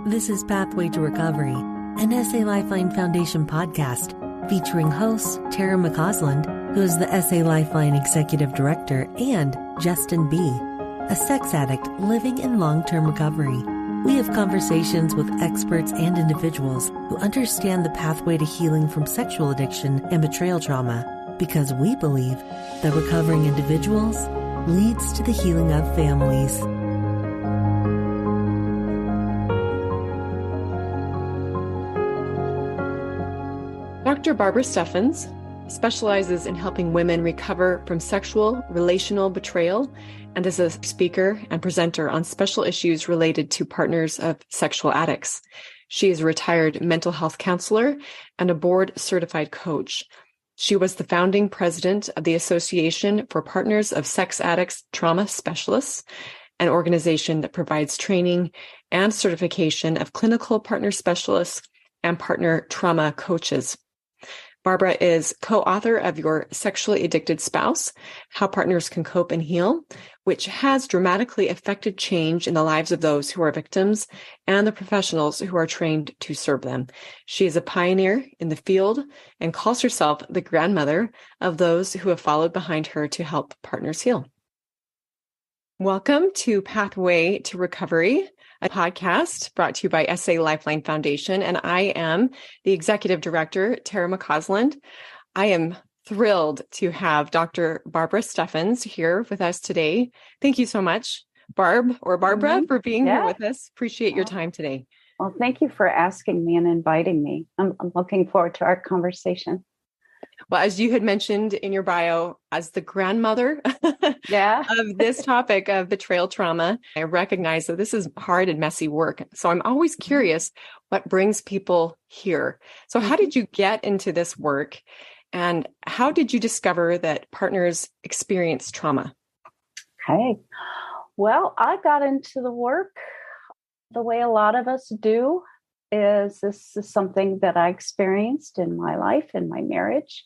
This is Pathway to Recovery, an SA Lifeline Foundation podcast featuring hosts Tara McCausland, who is the SA Lifeline Executive Director, and Justin B., a sex addict living in long-term recovery. We have conversations with experts and individuals who understand the pathway to healing from sexual addiction and betrayal trauma, because we believe that recovering individuals leads to the healing of families. Dr. Barbara Steffens specializes in helping women recover from sexual, relational betrayal, and is a speaker and presenter on special issues related to partners of sexual addicts. She is a retired mental health counselor and a board-certified coach. She was the founding president of the Association for Partners of Sex Addicts Trauma Specialists, an organization that provides training and certification of clinical partner specialists and partner trauma coaches. Barbara is co-author of Your Sexually Addicted Spouse, How Partners Can Cope and Heal, which has dramatically affected change in the lives of those who are victims and the professionals who are trained to serve them. She is a pioneer in the field and calls herself the grandmother of those who have followed behind her to help partners heal. Welcome to Pathway to Recovery, a podcast brought to you by SA Lifeline Foundation, and I am the Executive Director, Tara McCausland. I am thrilled to have Dr. Barbara Steffens here with us today. Thank you so much, Barbara, for being here with us. Appreciate your time today. Well, thank you for asking me and inviting me. I'm looking forward to our conversation. Well, as you had mentioned in your bio, as the grandmother of this topic of betrayal trauma, I recognize that this is hard and messy work. So I'm always curious what brings people here. So how did you get into this work, and how did you discover that partners experience trauma? Okay. Well, I got into the work the way a lot of us do. This is something that I experienced in my life, in my marriage.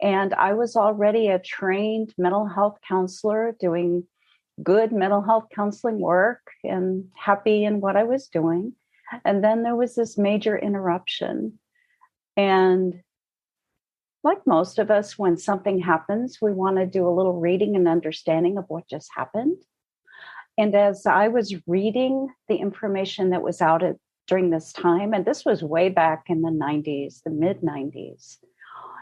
And I was already a trained mental health counselor doing good mental health counseling work and happy in what I was doing. And then there was this major interruption. And like most of us, when something happens, we want to do a little reading and understanding of what just happened. And as I was reading the information that was out during this time, and this was way back in the 90s, the mid-90s,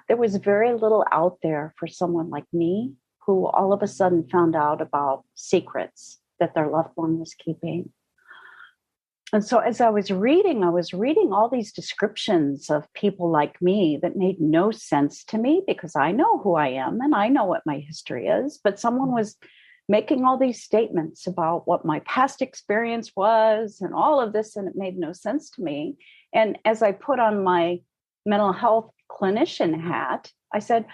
there was very little out there for someone like me who all of a sudden found out about secrets that their loved one was keeping. And so as I was reading all these descriptions of people like me that made no sense to me, because I know who I am and I know what my history is, but someone was making all these statements about what my past experience was and all of this, and it made no sense to me. And as I put on my mental health clinician hat, I said,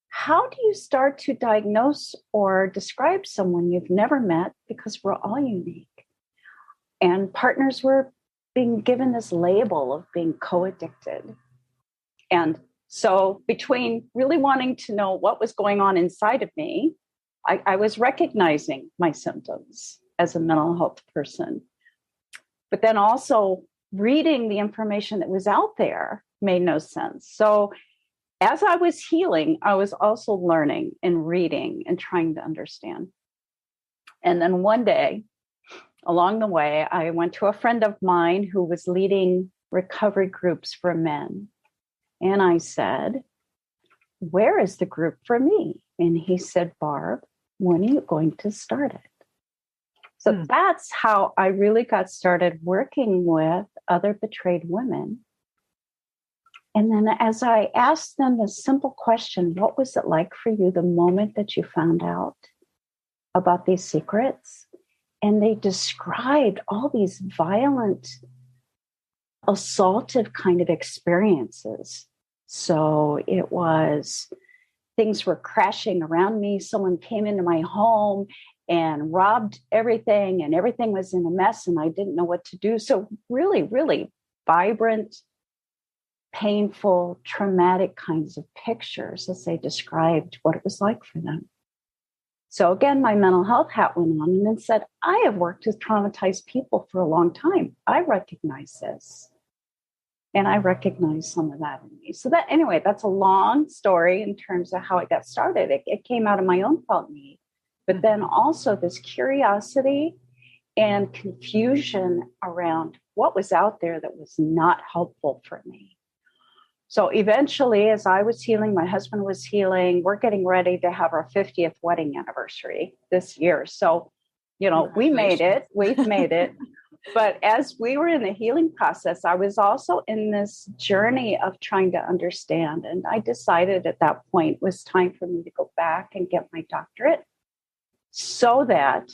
how do you start to diagnose or describe someone you've never met? Because we're all unique. And partners were being given this label of being co-addicted. And so between really wanting to know what was going on inside of me, I was recognizing my symptoms as a mental health person, but then also reading the information that was out there made no sense. So as I was healing, I was also learning and reading and trying to understand. And then one day along the way, I went to a friend of mine who was leading recovery groups for men. And I said, where is the group for me? And he said, Barb, when are you going to start it? So that's how I really got started working with other betrayed women. And then as I asked them the simple question, what was it like for you the moment that you found out about these secrets? And they described all these violent, assaultive kind of experiences. So it was, things were crashing around me. Someone came into my home and robbed everything, and everything was in a mess, and I didn't know what to do. So really, really vibrant, painful, traumatic kinds of pictures as they described what it was like for them. So again, my mental health hat went on and then said, I have worked with traumatized people for a long time. I recognize this. And I recognize some of that in me. So that, anyway, that's a long story in terms of how it got started. It came out of my own felt need, but then also this curiosity and confusion around what was out there that was not helpful for me. So eventually, as I was healing, my husband was healing, we're getting ready to have our 50th wedding anniversary this year. So, we made it, we've made it. But as we were in the healing process, I was also in this journey of trying to understand. And I decided at that point it was time for me to go back and get my doctorate so that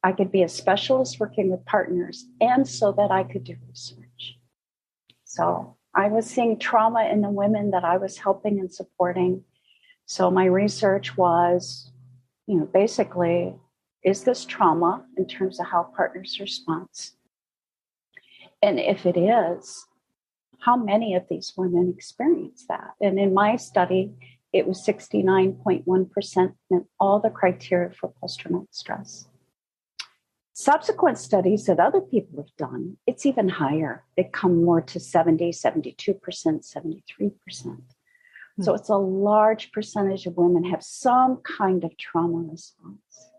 I could be a specialist working with partners and so that I could do research. So I was seeing trauma in the women that I was helping and supporting. So my research was, basically, is this trauma in terms of how partners respond? And if it is, how many of these women experience that? And in my study, it was 69.1% met all the criteria for post-traumatic stress. Subsequent studies that other people have done, it's even higher. They come more to 70, 72%, 73%. So it's a large percentage of women have some kind of trauma response.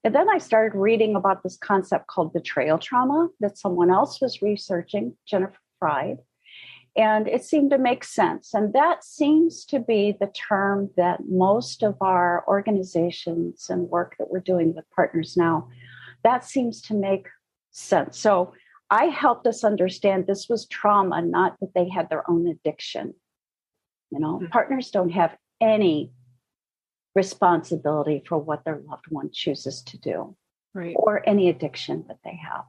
And then I started reading about this concept called betrayal trauma that someone else was researching, Jennifer Fried, and it seemed to make sense. And that seems to be the term that most of our organizations and work that we're doing with partners now, that seems to make sense. So I helped us understand this was trauma, not that they had their own addiction. Partners don't have any responsibility for what their loved one chooses to do, right, or any addiction that they have.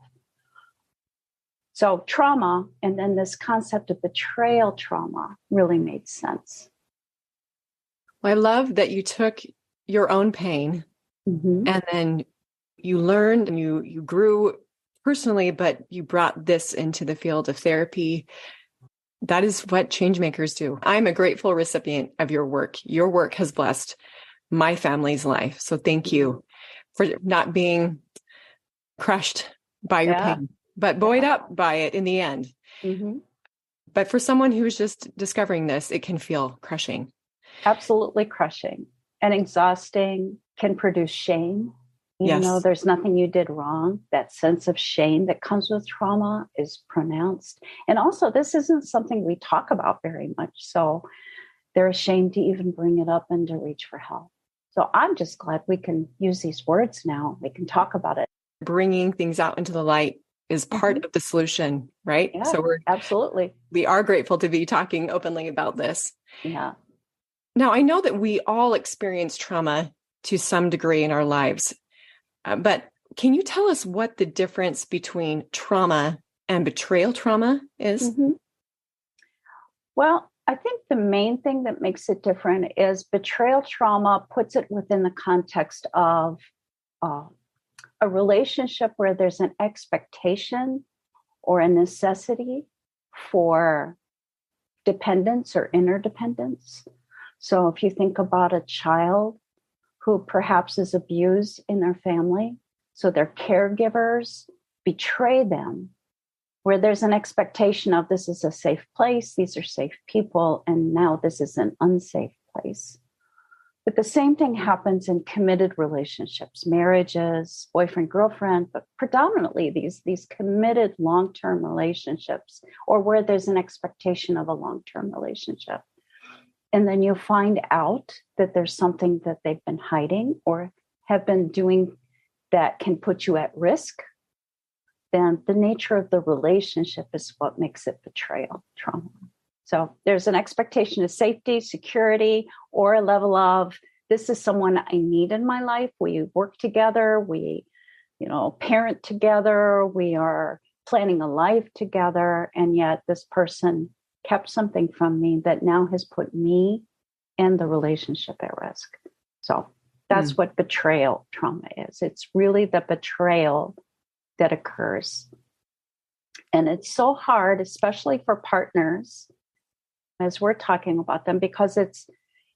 So trauma, and then this concept of betrayal trauma really made sense. Well, I love that you took your own pain and then you learned and you grew personally, but you brought this into the field of therapy. That is what change makers do. I'm a grateful recipient of your work. Your work has blessed my family's life. So thank you for not being crushed by your pain, but buoyed up by it in the end. But for someone who's just discovering this, it can feel crushing. Absolutely crushing and exhausting, can produce shame. Even though there's nothing you did wrong, that sense of shame that comes with trauma is pronounced. And also, this isn't something we talk about very much. So they're ashamed to even bring it up and to reach for help. So I'm just glad we can use these words now. We can talk about it. Bringing things out into the light is part of the solution, right? Yeah, so we are grateful to be talking openly about this. Yeah. Now, I know that we all experience trauma to some degree in our lives. But can you tell us what the difference between trauma and betrayal trauma is? Well, I think the main thing that makes it different is betrayal trauma puts it within the context of a relationship where there's an expectation or a necessity for dependence or interdependence. So if you think about a child who perhaps is abused in their family, so their caregivers betray them, where there's an expectation of this is a safe place, these are safe people, and now this is an unsafe place. But the same thing happens in committed relationships, marriages, boyfriend, girlfriend, but predominantly these committed long-term relationships, or where there's an expectation of a long-term relationship. And then you find out that there's something that they've been hiding or have been doing that can put you at risk. Then the nature of the relationship is what makes it betrayal trauma. So there's an expectation of safety, security, or a level of this is someone I need in my life. We work together. We, parent together. We are planning a life together. And yet this person kept something from me that now has put me and the relationship at risk. So that's what betrayal trauma is. It's really the betrayal that occurs. And it's so hard, especially for partners, as we're talking about them, because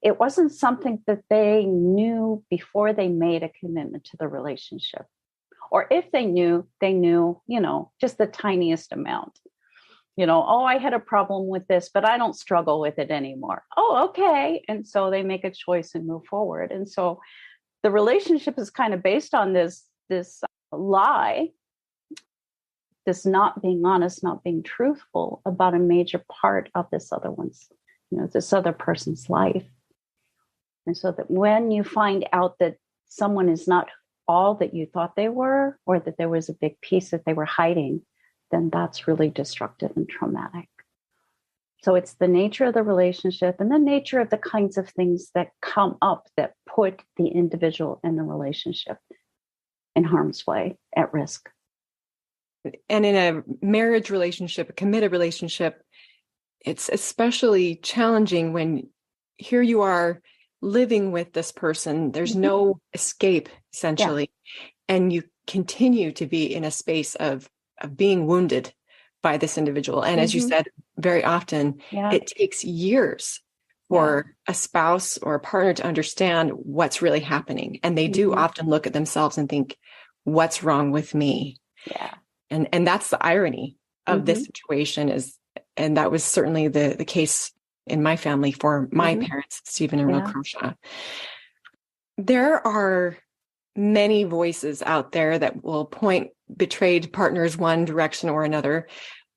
It wasn't something that they knew before they made a commitment to the relationship. Or if they knew, just the tiniest amount. Oh, I had a problem with this, but I don't struggle with it anymore. Oh, okay. And so they make a choice and move forward. And so the relationship is kind of based on this lie, this not being honest, not being truthful about a major part of this other person's life. And so that when you find out that someone is not all that you thought they were, or that there was a big piece that they were hiding, then that's really destructive and traumatic. So it's the nature of the relationship and the nature of the kinds of things that come up that put the individual and the relationship in harm's way, at risk. And in a marriage relationship, a committed relationship, it's especially challenging when here you are living with this person. There's no escape, essentially. Yeah. And you continue to be in a space of being wounded by this individual. And as you said, very often, it takes years for a spouse or a partner to understand what's really happening. And they do often look at themselves and think, what's wrong with me? Yeah. And that's the irony of this situation and that was certainly the case in my family for my parents, Stephen and Rose Croshaw. There are many voices out there that will point betrayed partners one direction or another.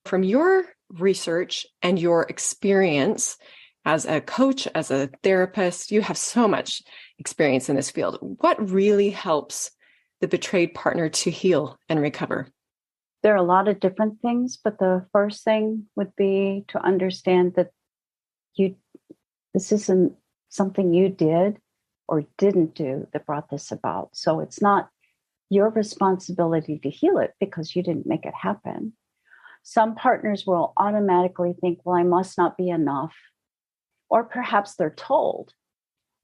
From your research and your experience as a coach, as a therapist, you have so much experience in this field. What really helps the betrayed partner to heal and recover? There are a lot of different things, but the first thing would be to understand that this isn't something you did or didn't do that brought this about. So it's not your responsibility to heal it because you didn't make it happen. Some partners will automatically think, well, I must not be enough. Or perhaps they're told,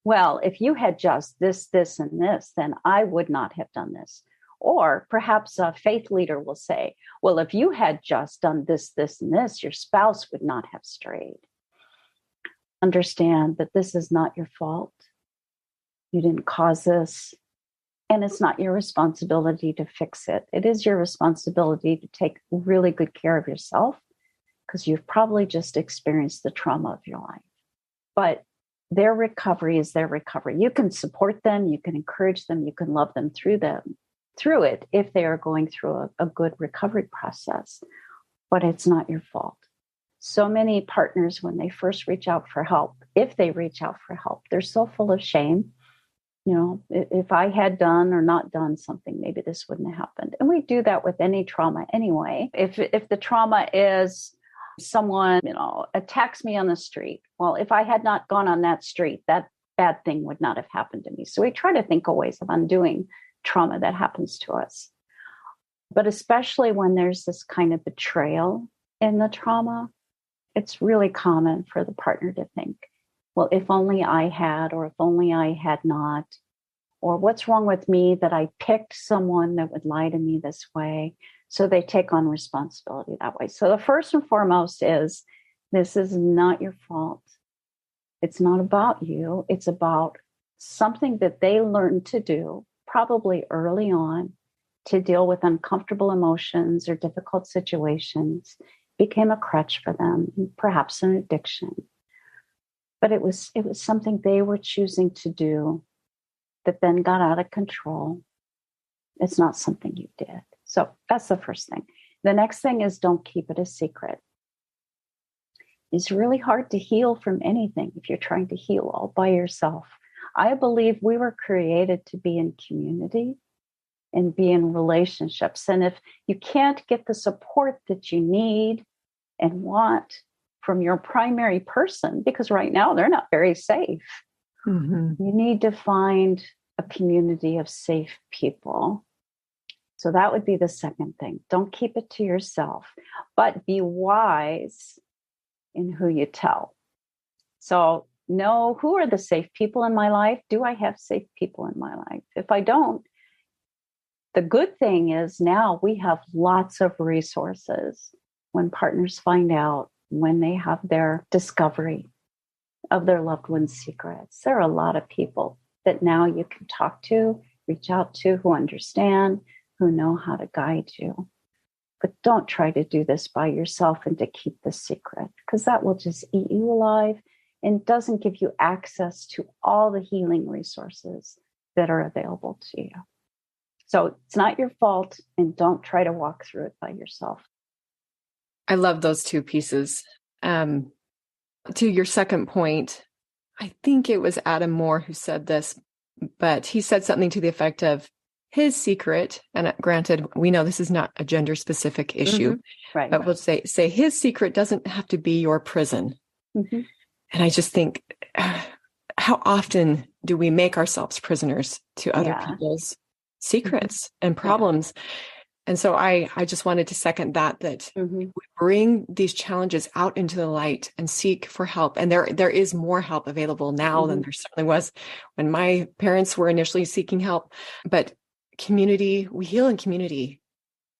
well, if you had just this, this, and this, then I would not have done this. Or perhaps a faith leader will say, well, if you had just done this, this, and this, your spouse would not have strayed. Understand that this is not your fault. You didn't cause this. And it's not your responsibility to fix it. It is your responsibility to take really good care of yourself because you've probably just experienced the trauma of your life. But their recovery is their recovery. You can support them, you can encourage them, you can love them through it if they are going through a good recovery process. But it's not your fault. So many partners, when they first reach out for help, if they reach out for help, they're so full of shame. If I had done or not done something, maybe this wouldn't have happened. And we do that with any trauma anyway. If the trauma is someone, attacks me on the street, well, if I had not gone on that street, that bad thing would not have happened to me. So we try to think of ways of undoing trauma that happens to us. But especially when there's this kind of betrayal in the trauma, it's really common for the partner to think, well, if only I had, or if only I had not, or what's wrong with me that I picked someone that would lie to me this way. So they take on responsibility that way. So the first and foremost is, this is not your fault. It's not about you. It's about something that they learned to do, probably early on, to deal with uncomfortable emotions or difficult situations, became a crutch for them, perhaps an addiction. But it was something they were choosing to do that then got out of control. It's not something you did. So that's the first thing. The next thing is, don't keep it a secret. It's really hard to heal from anything if you're trying to heal all by yourself. I believe we were created to be in community and be in relationships. And if you can't get the support that you need and want from your primary person, because right now they're not very safe, you need to find a community of safe people. So that would be the second thing. Don't keep it to yourself, but be wise in who you tell. So know, who are the safe people in my life? Do I have safe people in my life? If I don't, the good thing is now we have lots of resources when partners find out, when they have their discovery. of their loved ones' secrets. There are a lot of people that now you can talk to, reach out to, who understand, who know how to guide you. But don't try to do this by yourself and to keep the secret, because that will just eat you alive and doesn't give you access to all the healing resources that are available to you. So it's not your fault, and don't try to walk through it by yourself. I love those two pieces. To your second point, I think it was Adam Moore who said this, but he said something to the effect of his secret, and granted, we know this is not a gender-specific issue, Right. but we'll say his secret doesn't have to be your prison. Mm-hmm. And I just think, how often do we make ourselves prisoners to other people's secrets and problems? And so I just wanted to second that we bring these challenges out into the light and seek for help. And there is more help available now than there certainly was when my parents were initially seeking help. But community, we heal in community.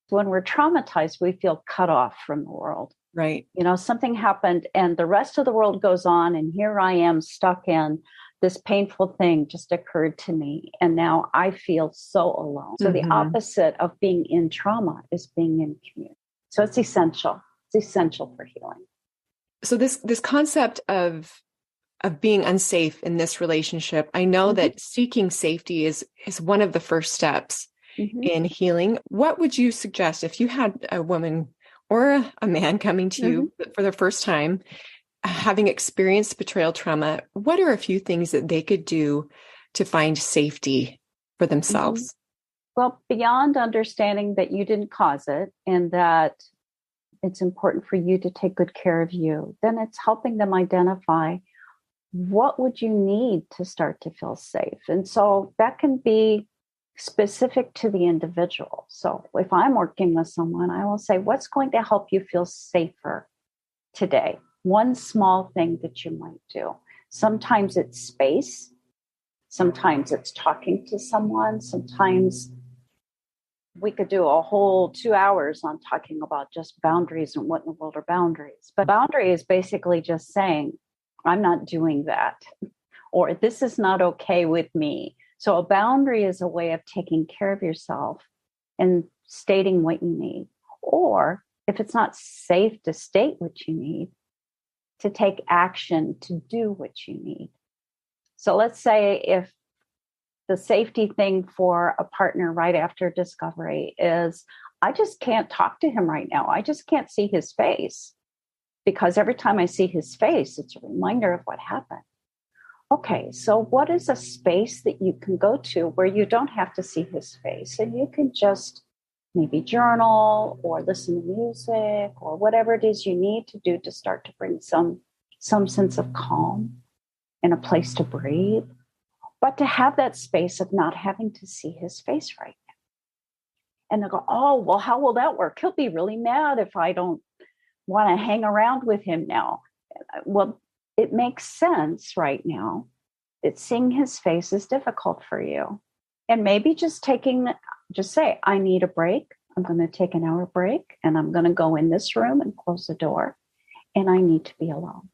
When we're traumatized, we feel cut off from the world. Right. Something happened and the rest of the world goes on, and here I am stuck in this painful thing just occurred to me. And now I feel so alone. So the opposite of being in trauma is being in community. So it's essential. It's essential for healing. So this concept of being unsafe in this relationship, I know that seeking safety is one of the first steps in healing. What would you suggest if you had a woman or a man coming to you for the first time, having experienced betrayal trauma? What are a few things that they could do to find safety for themselves? Well, beyond understanding that you didn't cause it and that it's important for you to take good care of you, then it's helping them identify what would you need to start to feel safe. And so that can be specific to the individual. So if I'm working with someone, I will say, what's going to help you feel safer today? One small thing that you might do. Sometimes it's space. Sometimes it's talking to someone. Sometimes we could do a whole 2 hours on talking about just boundaries and what in the world are boundaries. But boundary is basically just saying, I'm not doing that, or this is not okay with me. So a boundary is a way of taking care of yourself and stating what you need. Or if it's not safe to state what you need, to take action to do what you need. So let's say if the safety thing for a partner right after discovery is, I just can't talk to him right now. I just can't see his face, because every time I see his face, it's a reminder of what happened. Okay, so what is a space that you can go to where you don't have to see his face, and you can just maybe journal or listen to music or whatever it is you need to do to start to bring some sense of calm and a place to breathe, but to have that space of not having to see his face right now. And they'll go, oh, well, how will that work? He'll be really mad if I don't want to hang around with him now. Well, it makes sense right now that seeing his face is difficult for you. And maybe just say, I need a break. I'm going to take an hour break, and I'm going to go in this room and close the door, and I need to be alone.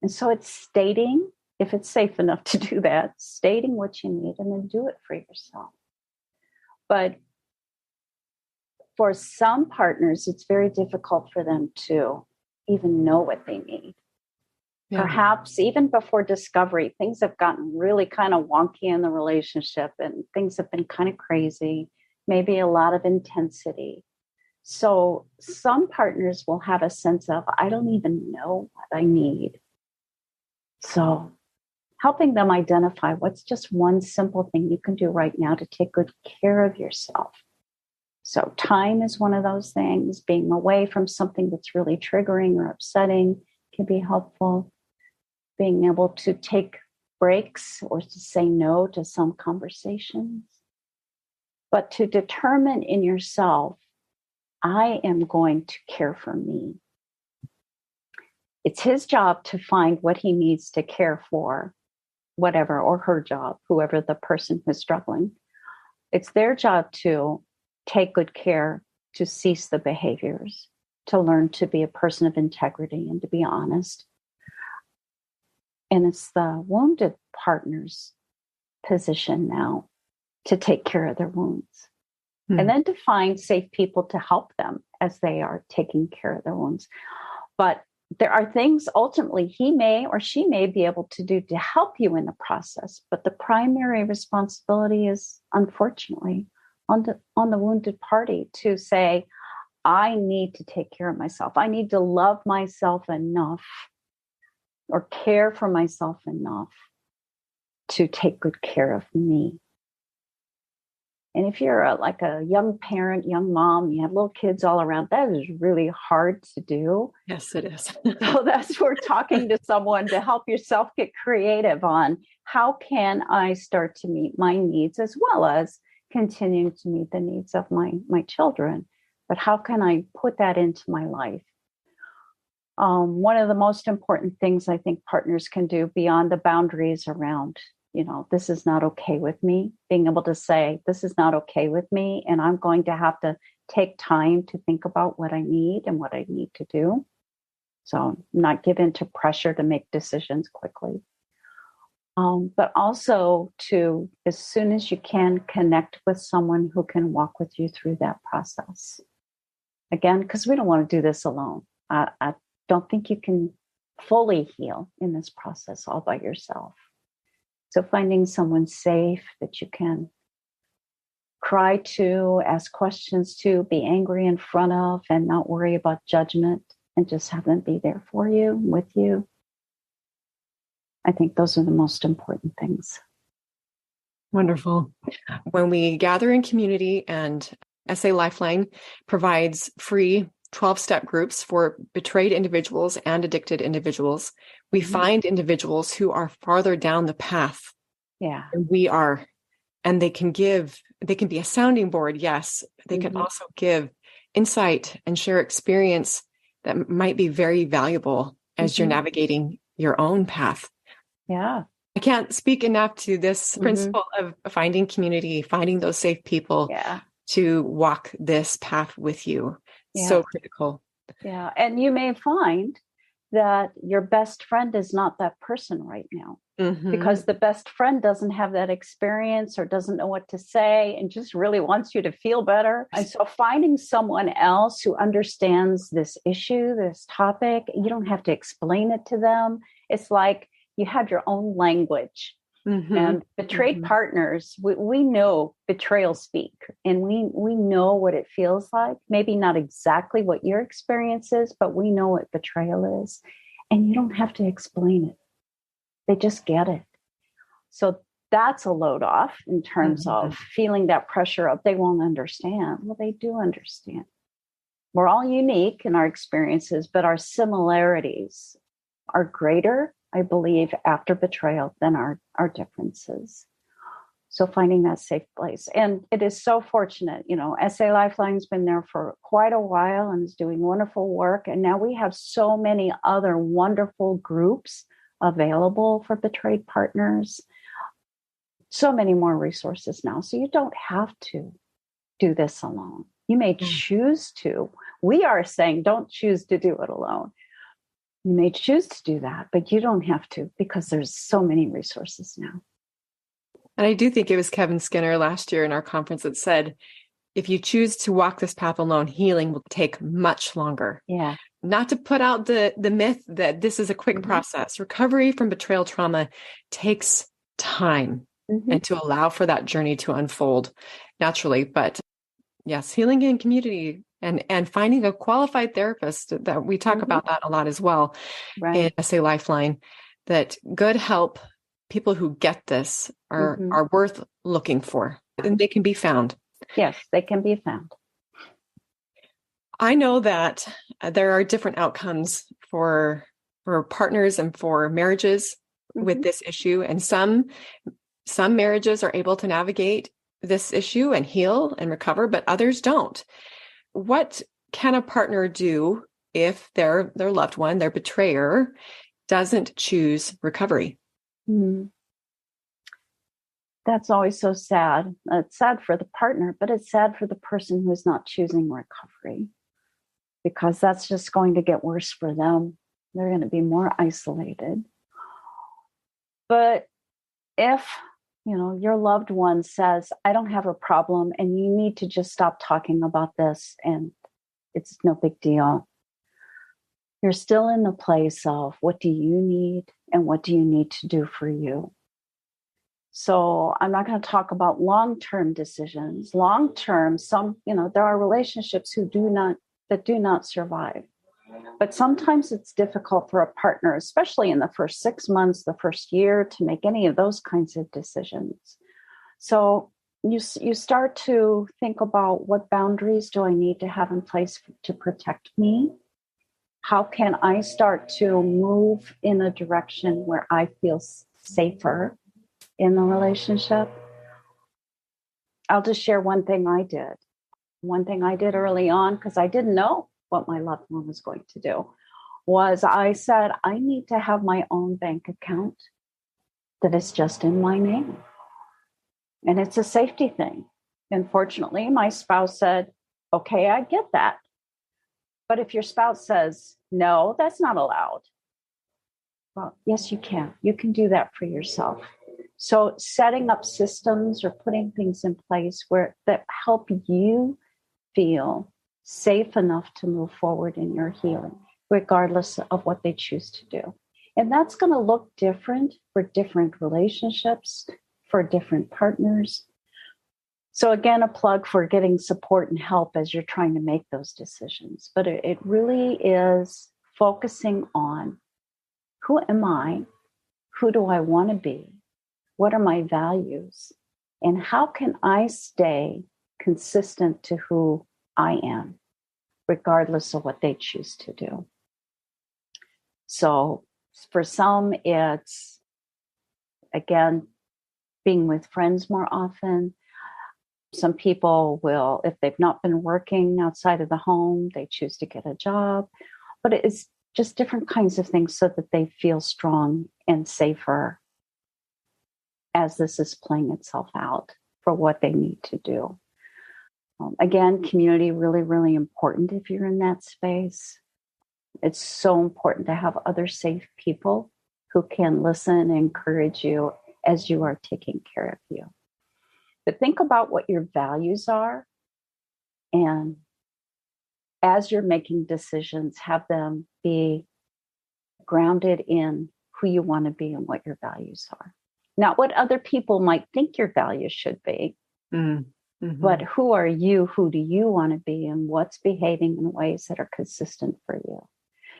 And so it's stating, if it's safe enough to do that, stating what you need, and then do it for yourself. But for some partners, it's very difficult for them to even know what they need. Yeah. Perhaps even before discovery, things have gotten really kind of wonky in the relationship, and things have been kind of crazy, maybe a lot of intensity. So some partners will have a sense of, I don't even know what I need. So helping them identify what's just one simple thing you can do right now to take good care of yourself. So time is one of those things. Being away from something that's really triggering or upsetting can be helpful. Being able to take breaks or to say no to some conversations. But to determine in yourself, I am going to care for me. It's his job to find what he needs to care for, whatever, or her job, whoever the person who's struggling. It's their job to take good care, to cease the behaviors, to learn to be a person of integrity and to be honest. And it's the wounded partner's position now to take care of their wounds. And then to find safe people to help them as they are taking care of their wounds. But there are things ultimately he may or she may be able to do to help you in the process. But the primary responsibility is, unfortunately, on the wounded party to say, I need to take care of myself. I need to love myself enough or care for myself enough to take good care of me. And if you're like a young parent, young mom, you have little kids all around, that is really hard to do. Yes, it is. So that's where talking to someone to help yourself get creative on how can I start to meet my needs as well as continuing to meet the needs of my children. But how can I put that into my life? One of the most important things I think partners can do beyond the boundaries around, this is not okay with me, being able to say, this is not okay with me, and I'm going to have to take time to think about what I need and what I need to do. So not give in to pressure to make decisions quickly. But also to, as soon as you can, connect with someone who can walk with you through that process. Again, because we don't want to do this alone. I don't think you can fully heal in this process all by yourself. So finding someone safe that you can cry to, ask questions to, be angry in front of, and not worry about judgment, and just have them be there for you, with you. I think those are the most important things. Wonderful. When we gather in community, and SA Lifeline provides free 12-step groups for betrayed individuals and addicted individuals, we find individuals who are farther down the path than we are. And they can be a sounding board. Yes. They can also give insight and share experience that might be very valuable as you're navigating your own path. Yeah. I can't speak enough to this principle of finding community, finding those safe people to walk this path with you. Yeah. So critical. Yeah. And you may find that your best friend is not that person right now because the best friend doesn't have that experience or doesn't know what to say and just really wants you to feel better. And so finding someone else who understands this issue, this topic, you don't have to explain it to them. It's like you have your own language. And betrayed partners, we know betrayal speak, and we know what it feels like. Maybe not exactly what your experience is, but we know what betrayal is. And you don't have to explain it. They just get it. So that's a load off in terms of feeling that pressure of they won't understand. Well, they do understand. We're all unique in our experiences, but our similarities are greater, I believe, after betrayal than our differences. So finding that safe place. And it is so fortunate, SA Lifeline's been there for quite a while and is doing wonderful work. And now we have so many other wonderful groups available for betrayed partners. So many more resources now. So you don't have to do this alone. You may choose to. We are saying don't choose to do it alone. You may choose to do that, but you don't have to because there's so many resources now. And I do think it was Kevin Skinner last year in our conference that said, if you choose to walk this path alone, healing will take much longer. Yeah. Not to put out the myth that this is a quick process. Recovery from betrayal trauma takes time and to allow for that journey to unfold naturally. But yes, healing in community and finding a qualified therapist, that we talk about that a lot as well in SA Lifeline, that good help, people who get this are worth looking for, and they can be found. Yes, they can be found. I know that there are different outcomes for partners and for marriages with this issue, and some marriages are able to navigate this issue and heal and recover, but others don't. What can a partner do if their loved one, their betrayer, doesn't choose recovery? That's always so sad. It's sad for the partner, but it's sad for the person who's not choosing recovery, because that's just going to get worse for them. They're going to be more isolated. But if, your loved one says, I don't have a problem and you need to just stop talking about this and it's no big deal, you're still in the place of what do you need and what do you need to do for you? So I'm not going to talk about long-term decisions. Long-term, there are relationships that do not survive. But sometimes it's difficult for a partner, especially in the first 6 months, the first year, to make any of those kinds of decisions. So you start to think about, what boundaries do I need to have in place to protect me? How can I start to move in a direction where I feel safer in the relationship? I'll just share one thing I did. One thing I did early on, because I didn't know what my loved one was going to do, was I said, I need to have my own bank account that is just in my name. And it's a safety thing. And fortunately, my spouse said, okay, I get that. But if your spouse says, no, that's not allowed. Well, yes, you can. You can do that for yourself. So setting up systems or putting things in place that help you feel safe enough to move forward in your healing, regardless of what they choose to do. And that's going to look different for different relationships, for different partners. So again, a plug for getting support and help as you're trying to make those decisions. But it really is focusing on, who am I? Who do I want to be? What are my values? And how can I stay consistent to who I am, regardless of what they choose to do? So for some, it's, again, being with friends more often. Some people will, if they've not been working outside of the home, they choose to get a job. But it's just different kinds of things so that they feel strong and safer as this is playing itself out for what they need to do. Again, community, really, really important if you're in that space. It's so important to have other safe people who can listen and encourage you as you are taking care of you. But think about what your values are, and as you're making decisions, have them be grounded in who you want to be and what your values are. Not what other people might think your values should be, but who are you? Who do you want to be? And what's behaving in ways that are consistent for you?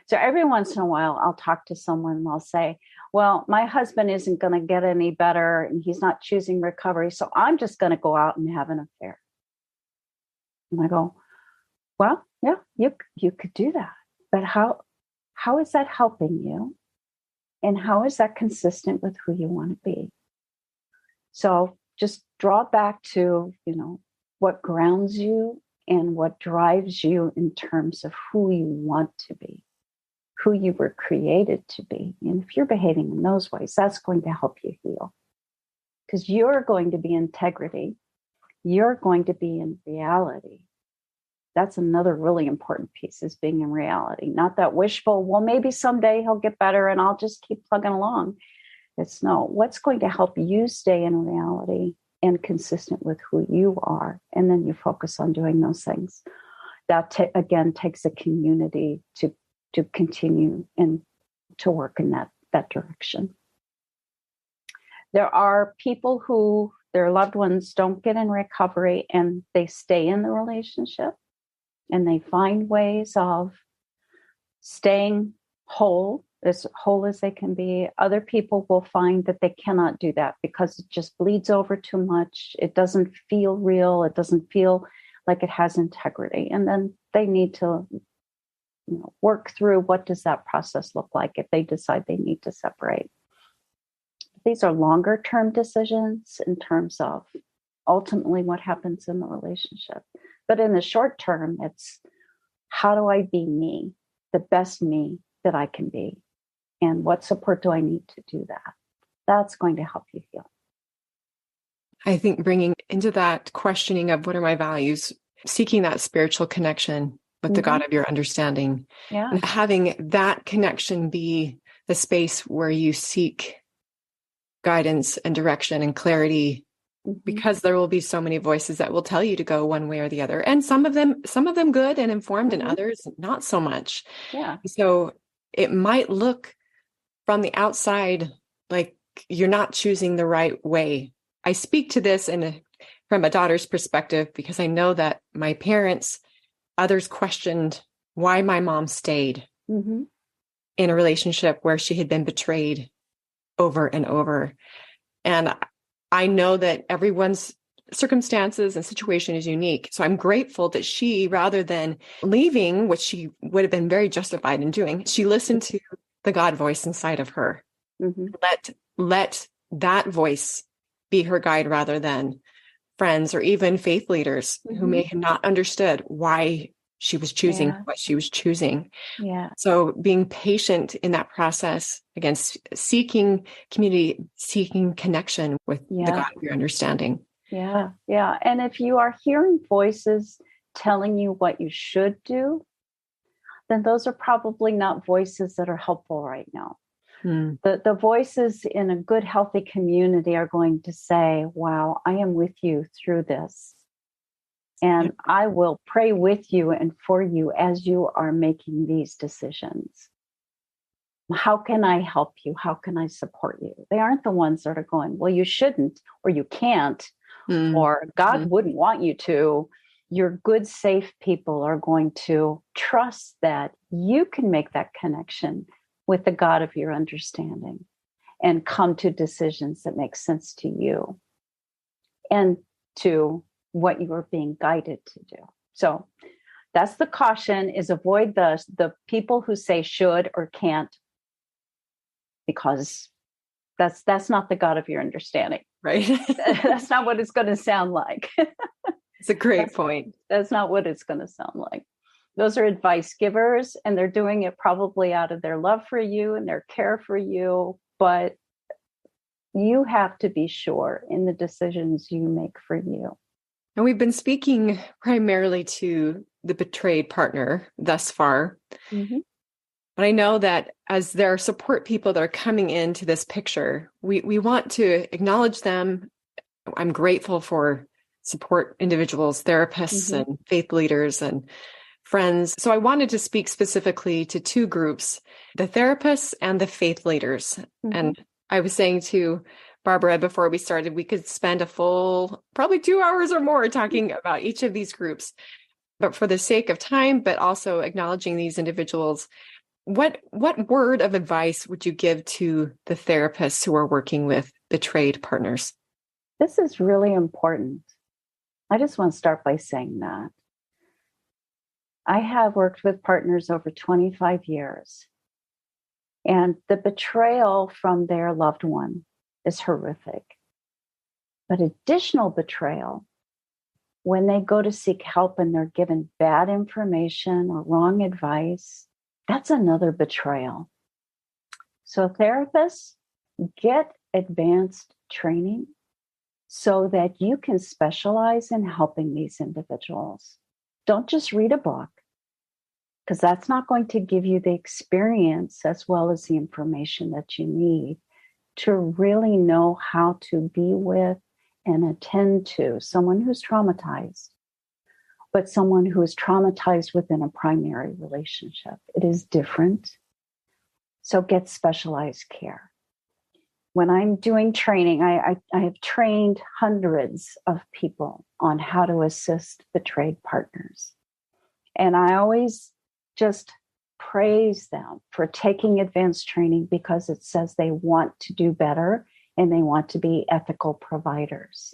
So every once in a while, I'll talk to someone and I'll say, well, my husband isn't going to get any better and he's not choosing recovery, so I'm just going to go out and have an affair. And I go, well, yeah, you could do that. But how is that helping you? And how is that consistent with who you want to be? So just draw back to, what grounds you and what drives you in terms of who you want to be, who you were created to be. And if you're behaving in those ways, that's going to help you heal. Because you're going to be integrity. You're going to be in reality. That's another really important piece, is being in reality. Not that wishful, well, maybe someday he'll get better and I'll just keep plugging along. It's no, what's going to help you stay in reality and consistent with who you are? And then you focus on doing those things. That, again, takes a community to continue and to work in that direction. There are people who their loved ones don't get in recovery and they stay in the relationship and they find ways of staying whole as they can be. Other people will find that they cannot do that because it just bleeds over too much. It doesn't feel real. It doesn't feel like it has integrity. And then they need to work through, what does that process look like if they decide they need to separate. These are longer term decisions in terms of ultimately what happens in the relationship. But in the short term, it's, how do I be me, the best me that I can be? And what support do I need to do that? That's going to help you heal. I think bringing into that questioning of what are my values, seeking that spiritual connection with the God of your understanding, and having that connection be the space where you seek guidance and direction and clarity, because there will be so many voices that will tell you to go one way or the other. And some of them good and informed, and others not so much. Yeah. So it might look from the outside like you're not choosing the right way. I speak to this from a daughter's perspective, because I know that my parents, others questioned why my mom stayed in a relationship where she had been betrayed over and over. And I know that everyone's circumstances and situation is unique. So I'm grateful that she, rather than leaving, which she would have been very justified in doing, she listened to the God voice inside of her. Let that voice be her guide, rather than friends or even faith leaders who may have not understood why she was choosing what she was choosing. Yeah. So being patient in that process, again, seeking community, seeking connection with the God of your understanding. Yeah. Yeah. And if you are hearing voices telling you what you should do, then those are probably not voices that are helpful right now. The voices in a good, healthy community are going to say, wow, I am with you through this. And I will pray with you and for you as you are making these decisions. How can I help you? How can I support you? They aren't the ones that are going, well, you shouldn't, or you can't, or God wouldn't want you to. Your good, safe people are going to trust that you can make that connection with the God of your understanding and come to decisions that make sense to you and to what you are being guided to do. So that's the caution, is avoid the people who say should or can't, because that's not the God of your understanding. Right. That's not what it's going to sound like. It's a great point. That's not what it's going to sound like. Those are advice givers, and they're doing it probably out of their love for you and their care for you. But you have to be sure in the decisions you make for you. And we've been speaking primarily to the betrayed partner thus far. But I know that as there are support people that are coming into this picture, we want to acknowledge them. I'm grateful for support individuals, therapists and faith leaders and friends. So I wanted to speak specifically to two groups, the therapists and the faith leaders. And I was saying to Barbara before we started, we could spend a full, probably 2 hours or more talking about each of these groups. But for the sake of time, but also acknowledging these individuals, what word of advice would you give to the therapists who are working with betrayed partners? This is really important. I just want to start by saying that. I have worked with partners over 25 years, and the betrayal from their loved one is horrific. But additional betrayal, when they go to seek help and they're given bad information or wrong advice, that's another betrayal. So therapists, get advanced training so that you can specialize in helping these individuals. Don't just read a book, because that's not going to give you the experience as well as the information that you need to really know how to be with and attend to someone who's traumatized, but someone who is traumatized within a primary relationship. It is different. So get specialized care. When I'm doing training, I have trained hundreds of people on how to assist betrayed partners. And I always just praise them for taking advanced training, because it says they want to do better and they want to be ethical providers.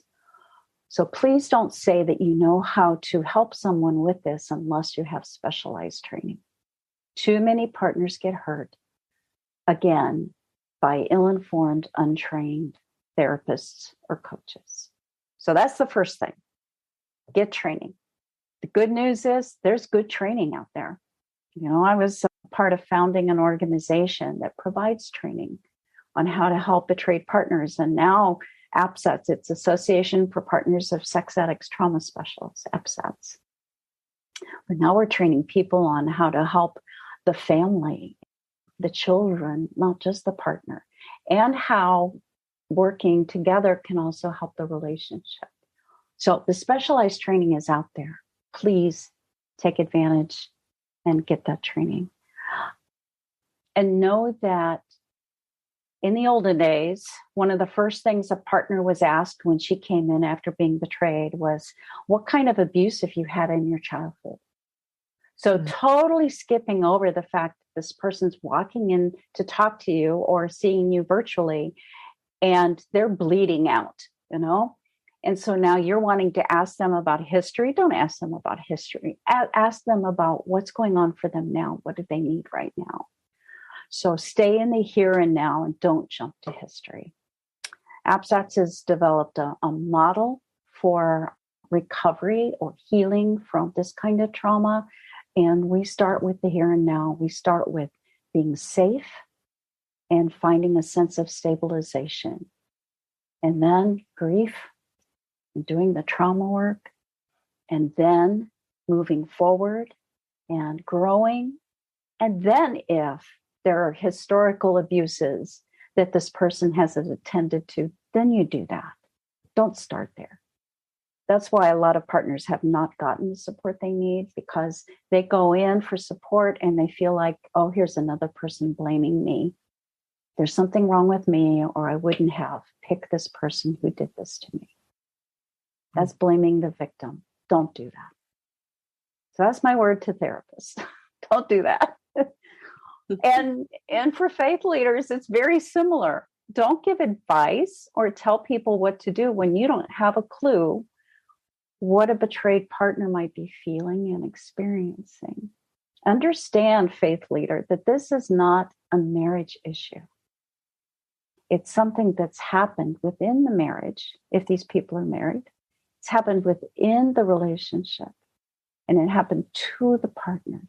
So please don't say that you know how to help someone with this unless you have specialized training. Too many partners get hurt, again, by ill-informed, untrained therapists or coaches. So that's the first thing. Get training. The good news is there's good training out there. You know, I was part of founding an organization that provides training on how to help betrayed partners. And now APSATS, it's Association for Partners of Sex Addicts Trauma Specialists, APSATS. But now we're training people on how to help the family, the children, not just the partner, and how working together can also help the relationship. So the specialized training is out there. Please take advantage and get that training. And know that in the olden days, one of the first things a partner was asked when she came in after being betrayed was, what kind of abuse have you had in your childhood? So totally skipping over the fact that this person's walking in to talk to you or seeing you virtually and they're bleeding out, And so now you're wanting to ask them about history. Don't ask them about history. Ask them about what's going on for them now. What do they need right now? So stay in the here and now and don't jump to history. APSATS has developed a model for recovery or healing from this kind of trauma. And we start with the here and now. We start with being safe and finding a sense of stabilization. And then grief and doing the trauma work. And then moving forward and growing. And then if there are historical abuses that this person hasn't attended to, then you do that. Don't start there. That's why a lot of partners have not gotten the support they need, because they go in for support and they feel like, oh, here's another person blaming me. There's something wrong with me, or I wouldn't have picked this person who did this to me. That's blaming the victim. Don't do that. So that's my word to therapists. Don't do that. And for faith leaders, it's very similar. Don't give advice or tell people what to do when you don't have a clue what a betrayed partner might be feeling and experiencing. Understand, faith leader, that this is not a marriage issue. It's something that's happened within the marriage, if these people are married. It's happened within the relationship, and it happened to the partner.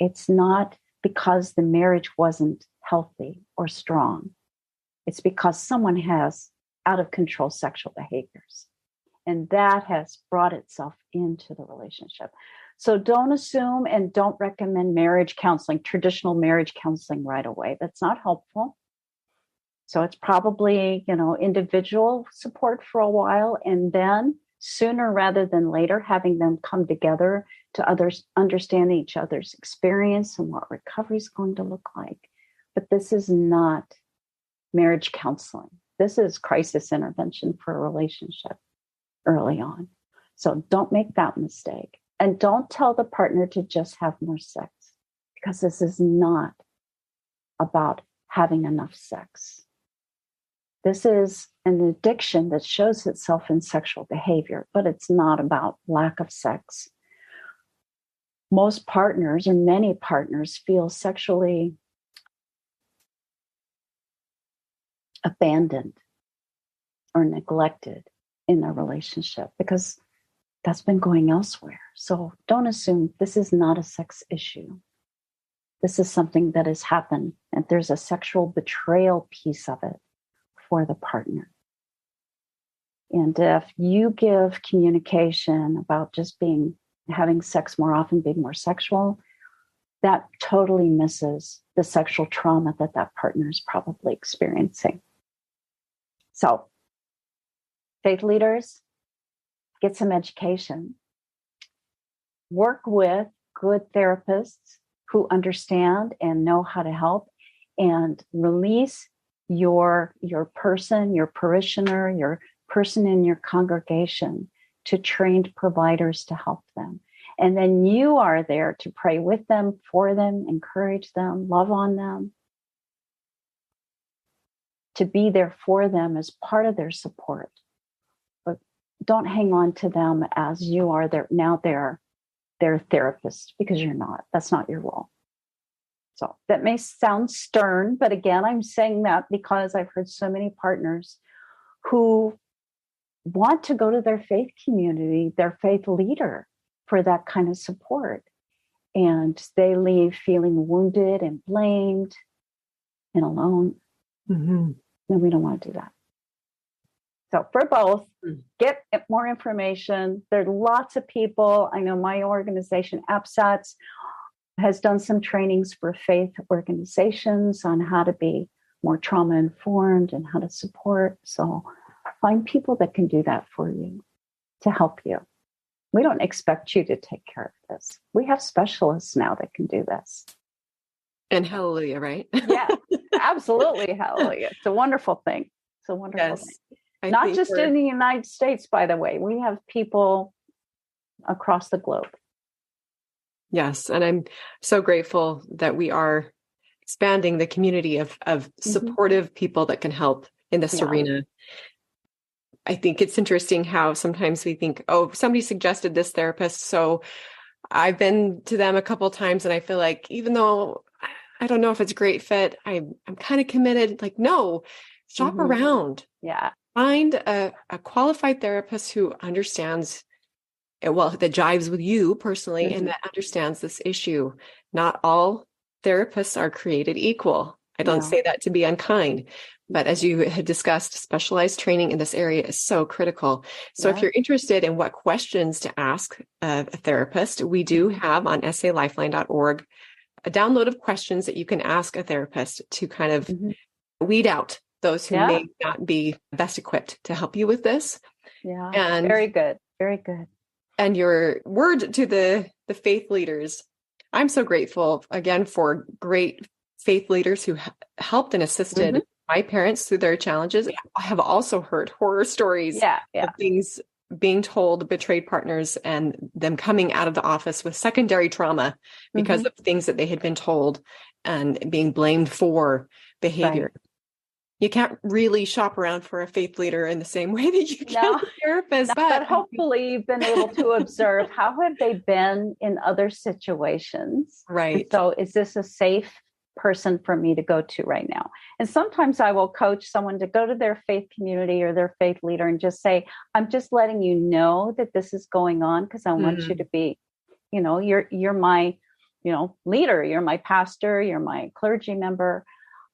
It's not because the marriage wasn't healthy or strong. It's because someone has out of control sexual behaviors. And that has brought itself into the relationship. So don't assume and don't recommend marriage counseling, traditional marriage counseling right away. That's not helpful. So it's probably, individual support for a while, and then sooner rather than later, having them come together to understand each other's experience and what recovery is going to look like. But this is not marriage counseling. This is crisis intervention for a relationship early on. So don't make that mistake. And don't tell the partner to just have more sex, because this is not about having enough sex. This is an addiction that shows itself in sexual behavior, but it's not about lack of sex. Most partners, or many partners, feel sexually abandoned or neglected in their relationship because that's been going elsewhere. So don't assume this is not a sex issue. This is something that has happened, and there's a sexual betrayal piece of it for the partner. And if you give communication about just having sex more often, being more sexual, that totally misses the sexual trauma that partner is probably experiencing. So, faith leaders, get some education. Work with good therapists who understand and know how to help, and release your person, your parishioner, your person in your congregation to trained providers to help them. And then you are there to pray with them, for them, encourage them, love on them, to be there for them as part of their support. But don't hang on to them as you are their therapist, because you're not. That's not your role. So that may sound stern, but again, I'm saying that because I've heard so many partners who want to go to their faith community, their faith leader, for that kind of support. And they leave feeling wounded and blamed and alone. Mm-hmm. And we don't want to do that. So for both, get more information. There are lots of people. I know my organization, APSATS, has done some trainings for faith organizations on how to be more trauma informed and how to support. So find people that can do that for you to help you. We don't expect you to take care of this. We have specialists now that can do this. And hallelujah, right? Yeah, absolutely. Hallelujah. It's a wonderful thing. It's a wonderful thing. Not just in the United States, by the way. We have people across the globe. Yes. And I'm so grateful that we are expanding the community of supportive people that can help in this arena. I think it's interesting how sometimes we think, oh, somebody suggested this therapist, so I've been to them a couple of times, and I feel like even though I don't know if it's a great fit, I'm kind of committed. Like, no, shop around. Yeah. Find a qualified therapist who understands, well, that jives with you personally and that understands this issue. Not all therapists are created equal. I don't say that to be unkind, but as you had discussed, specialized training in this area is so critical. So if you're interested in what questions to ask a therapist, we do have on salifeline.org a download of questions that you can ask a therapist to kind of weed out those who may not be best equipped to help you with this. Yeah. And very good. Very good. And your word to the faith leaders. I'm so grateful again for great faith leaders who helped and assisted my parents through their challenges. I have also heard horror stories of things being told, betrayed partners, and them coming out of the office with secondary trauma because of things that they had been told and being blamed for behavior. Right. You can't really shop around for a faith leader in the same way that you can a therapist. But hopefully you've been able to observe how have they been in other situations. Right. And so is this a safe person for me to go to right now? And sometimes I will coach someone to go to their faith community or their faith leader and just say, I'm just letting you know that this is going on because I want you to be, you're my, leader, you're my pastor, you're my clergy member.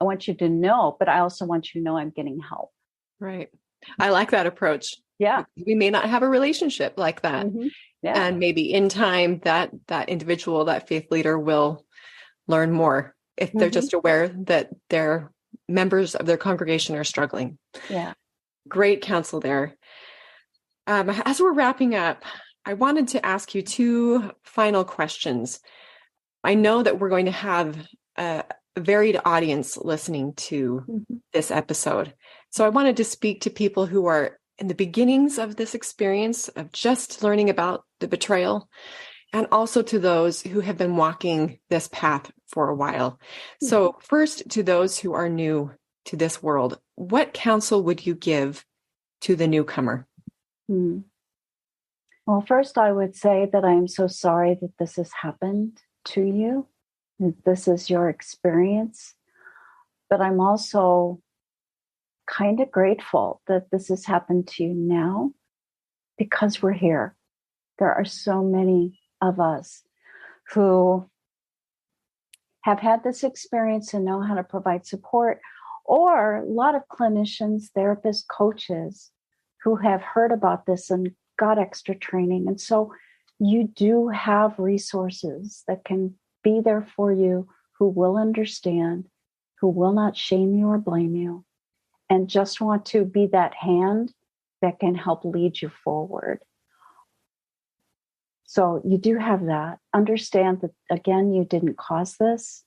I want you to know, but I also want you to know I'm getting help. Right. I like that approach. Yeah. We may not have a relationship like that. Yeah. And maybe in time that individual, that faith leader will learn more if they're just aware that their members of their congregation are struggling. Yeah. Great counsel there. As we're wrapping up, I wanted to ask you two final questions. I know that we're going to have a varied audience listening to this episode. So I wanted to speak to people who are in the beginnings of this experience of just learning about the betrayal, and also to those who have been walking this path for a while. So first, to those who are new to this world, what counsel would you give to the newcomer? Well, first, I would say that I am so sorry that this has happened to you. This is your experience. But I'm also kind of grateful that this has happened to you now because we're here. There are so many of us who have had this experience and know how to provide support, or a lot of clinicians, therapists, coaches who have heard about this and got extra training. And so you do have resources that can be there for you, who will understand, who will not shame you or blame you, and just want to be that hand that can help lead you forward. So you do have that. Understand that, again, you didn't cause this.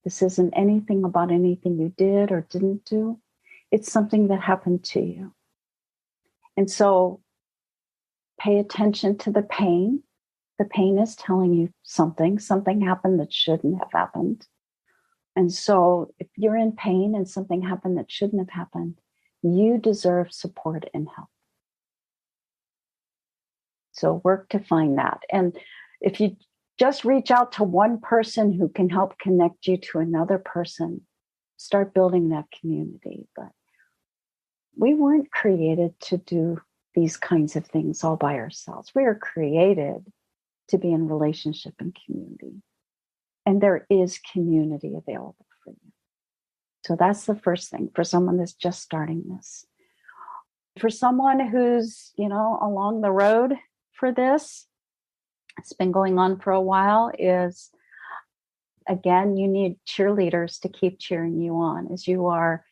This isn't anything about anything you did or didn't do. It's something that happened to you. And so pay attention to the pain. The pain is telling you something happened that shouldn't have happened. And so if you're in pain and something happened that shouldn't have happened, you deserve support and help. So work to find that. And if you just reach out to one person who can help connect you to another person, start building that community. But we weren't created to do these kinds of things all by ourselves. We are created to be in relationship and community. And there is community available for you. So that's the first thing for someone that's just starting this. For someone who's, along the road for this, it's been going on for a while, is again, you need cheerleaders to keep cheering you on as you are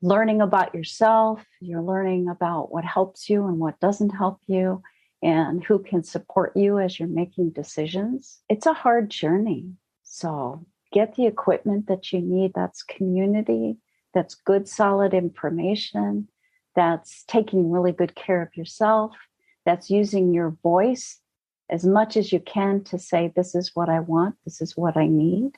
learning about yourself. You're learning about what helps you and what doesn't help you, and who can support you as you're making decisions. It's a hard journey. So get the equipment that you need. That's community. That's good, solid information. That's taking really good care of yourself. That's using your voice as much as you can to say, this is what I want. This is what I need.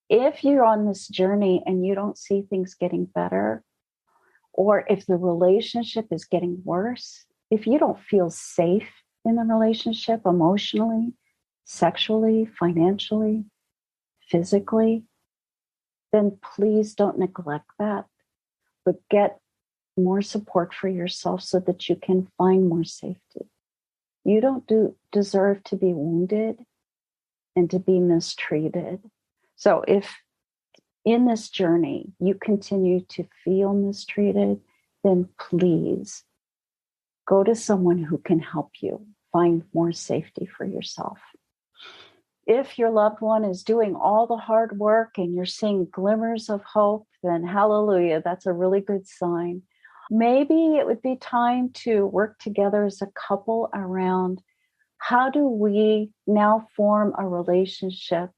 If you're on this journey and you don't see things getting better, or if the relationship is getting worse, if you don't feel safe in the relationship emotionally, sexually, financially, physically, then please don't neglect that, but get more support for yourself so that you can find more safety. You don't deserve to be wounded and to be mistreated. So if in this journey you continue to feel mistreated, then please go to someone who can help you find more safety for yourself. If your loved one is doing all the hard work and you're seeing glimmers of hope, then hallelujah, that's a really good sign. Maybe it would be time to work together as a couple around how do we now form a relationship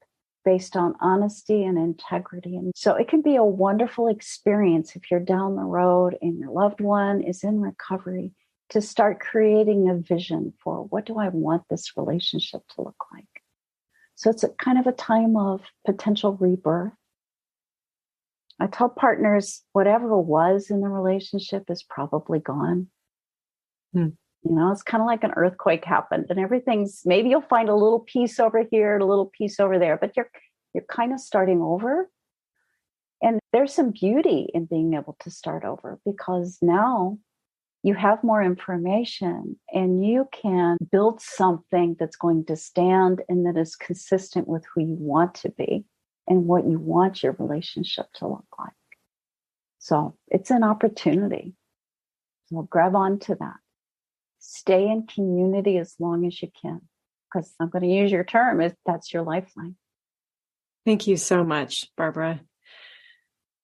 based on honesty and integrity. And so it can be a wonderful experience if you're down the road and your loved one is in recovery to start creating a vision for what do I want this relationship to look like. So it's a kind of a time of potential rebirth. I tell partners, whatever was in the relationship is probably gone. You know, it's kind of like an earthquake happened and everything's, maybe you'll find a little piece over here and a little piece over there, but you're kind of starting over. And there's some beauty in being able to start over because now you have more information and you can build something that's going to stand and that is consistent with who you want to be and what you want your relationship to look like. So it's an opportunity. So grab onto that. Stay in community as long as you can, because I'm going to use your term, that's your lifeline. Thank you so much, Barbara.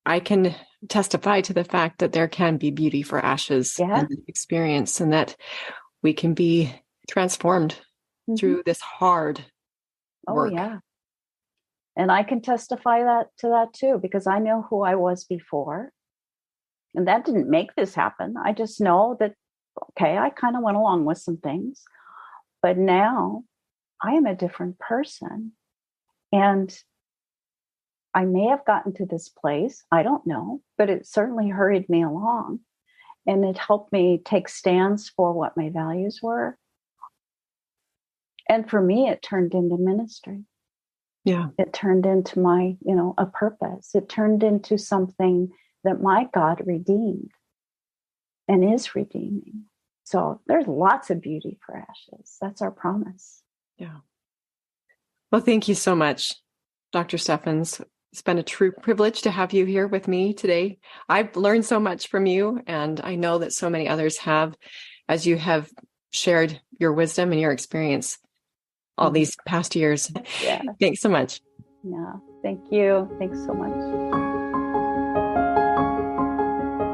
I can testify to the fact that there can be beauty for ashes in the experience and that we can be transformed through this hard work. Oh, yeah. And I can testify to that too, because I know who I was before. And that didn't make this happen. I just know that, okay, I kind of went along with some things, but now I am a different person. And I may have gotten to this place, I don't know, but it certainly hurried me along. And it helped me take stands for what my values were. And for me, it turned into ministry. Yeah. It turned into my, a purpose. It turned into something that my God redeemed and is redeeming. So there's lots of beauty for ashes. That's our promise. Yeah. Well, thank you so much, Dr. Steffens. It's been a true privilege to have you here with me today. I've learned so much from you, and I know that so many others have, as you have shared your wisdom and your experience all these past years. Yeah. Thanks so much. Yeah. Thank you. Thanks so much.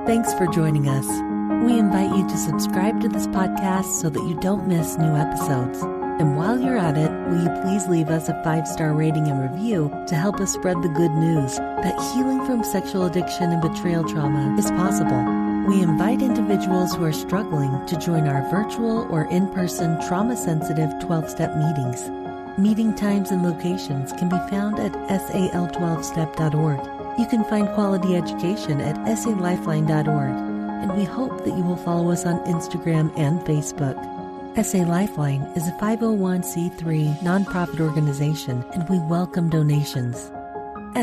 Thanks for joining us. We invite you to subscribe to this podcast so that you don't miss new episodes. And while you're at it, will you please leave us a 5-star rating and review to help us spread the good news that healing from sexual addiction and betrayal trauma is possible. We invite individuals who are struggling to join our virtual or in-person trauma-sensitive 12-step meetings. Meeting times and locations can be found at sal12step.org. You can find quality education at salifeline.org. And we hope that you will follow us on Instagram and Facebook. SA Lifeline is a 501c3 nonprofit organization, and we welcome donations.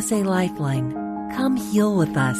SA Lifeline, come heal with us.